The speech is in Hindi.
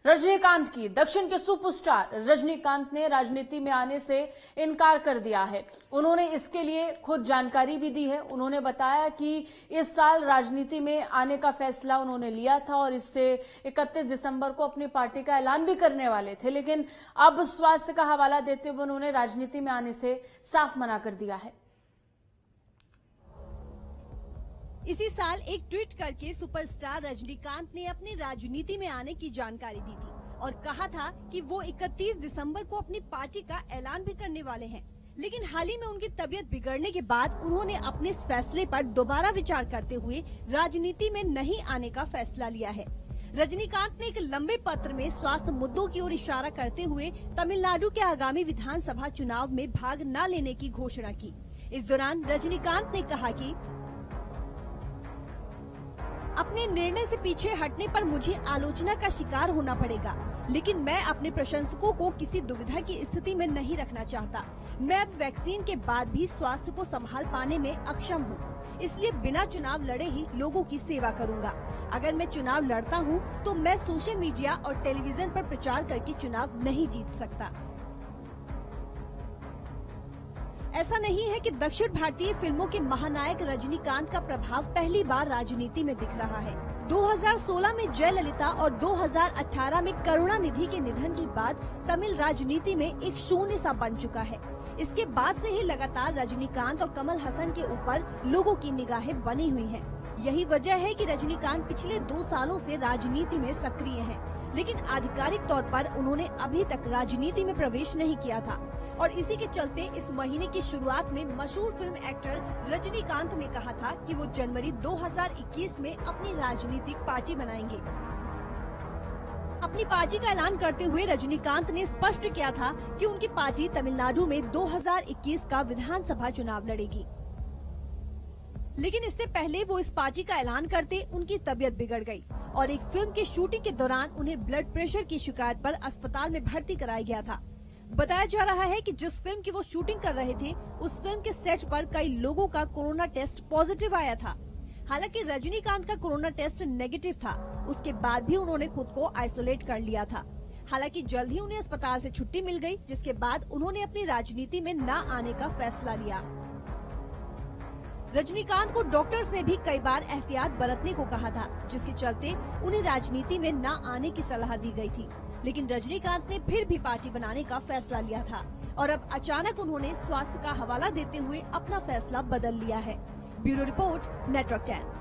रजनीकांत की। दक्षिण के सुपरस्टार रजनीकांत ने राजनीति में आने से इनकार कर दिया है। उन्होंने इसके लिए खुद जानकारी भी दी है। उन्होंने बताया कि इस साल राजनीति में आने का फैसला उन्होंने लिया था और इससे 31 दिसंबर को अपनी पार्टी का ऐलान भी करने वाले थे, लेकिन अब स्वास्थ्य का हवाला देते हुए उन्होंने राजनीति में आने से साफ मना कर दिया है। इसी साल एक ट्वीट करके सुपरस्टार रजनीकांत ने अपनी राजनीति में आने की जानकारी दी थी और कहा था कि वो 31 दिसंबर को अपनी पार्टी का ऐलान भी करने वाले हैं। लेकिन हाल ही में उनकी तबीयत बिगड़ने के बाद उन्होंने अपने इस फैसले पर दोबारा विचार करते हुए राजनीति में नहीं आने का फैसला लिया है। रजनीकांत ने एक लंबे पत्र में स्वास्थ्य मुद्दों की ओर इशारा करते हुए तमिलनाडु के आगामी विधानसभा चुनाव में भाग न लेने की घोषणा की। इस दौरान रजनीकांत ने कहा कि अपने निर्णय से पीछे हटने पर मुझे आलोचना का शिकार होना पड़ेगा, लेकिन मैं अपने प्रशंसकों को किसी दुविधा की स्थिति में नहीं रखना चाहता। मैं अब वैक्सीन के बाद भी स्वास्थ्य को संभाल पाने में अक्षम हूँ, इसलिए बिना चुनाव लड़े ही लोगों की सेवा करूँगा। अगर मैं चुनाव लड़ता हूँ तो मैं सोशल मीडिया और टेलीविजन पर प्रचार करके चुनाव नहीं जीत सकता। ऐसा नहीं है कि दक्षिण भारतीय फिल्मों के महानायक रजनीकांत का प्रभाव पहली बार राजनीति में दिख रहा है। 2016 में जयललिता और 2018 में करुणानिधि के निधन के बाद तमिल राजनीति में एक शून्य सा बन चुका है। इसके बाद से ही लगातार रजनीकांत और कमल हसन के ऊपर लोगों की निगाहें बनी हुई हैं। यही वजह है कि रजनीकांत पिछले 2 सालों से राजनीति में सक्रिय हैं, लेकिन आधिकारिक तौर पर उन्होंने अभी तक राजनीति में प्रवेश नहीं किया था और इसी के चलते इस महीने की शुरुआत में मशहूर फिल्म एक्टर रजनीकांत ने कहा था कि वो जनवरी 2021 में अपनी राजनीतिक पार्टी बनाएंगे। अपनी पार्टी का ऐलान करते हुए रजनीकांत ने स्पष्ट किया था कि उनकी पार्टी तमिलनाडु में 2021 का विधानसभा चुनाव लड़ेगी, लेकिन इससे पहले वो इस पार्टी का ऐलान करते उनकी तबीयत बिगड़ गई और एक फिल्म की शूटिंग के दौरान उन्हें ब्लड प्रेशर की शिकायत पर अस्पताल में भर्ती कराया गया था। बताया जा रहा है कि जिस फिल्म की वो शूटिंग कर रहे थे, उस फिल्म के सेट पर कई लोगों का कोरोना टेस्ट पॉजिटिव आया था। हालांकि रजनीकांत का कोरोना टेस्ट नेगेटिव था, उसके बाद भी उन्होंने खुद को आइसोलेट कर लिया था। हालांकि जल्द ही उन्हें अस्पताल से छुट्टी मिल गई, जिसके बाद उन्होंने अपनी राजनीति में न आने का फैसला लिया। रजनीकांत को डॉक्टर्स ने भी कई बार एहतियात बरतने को कहा था, जिसके चलते उन्हें राजनीति में न आने की सलाह दी गई थी। लेकिन रजनीकांत ने फिर भी पार्टी बनाने का फैसला लिया था और अब अचानक उन्होंने स्वास्थ्य का हवाला देते हुए अपना फैसला बदल लिया है। Bureau report, network 10।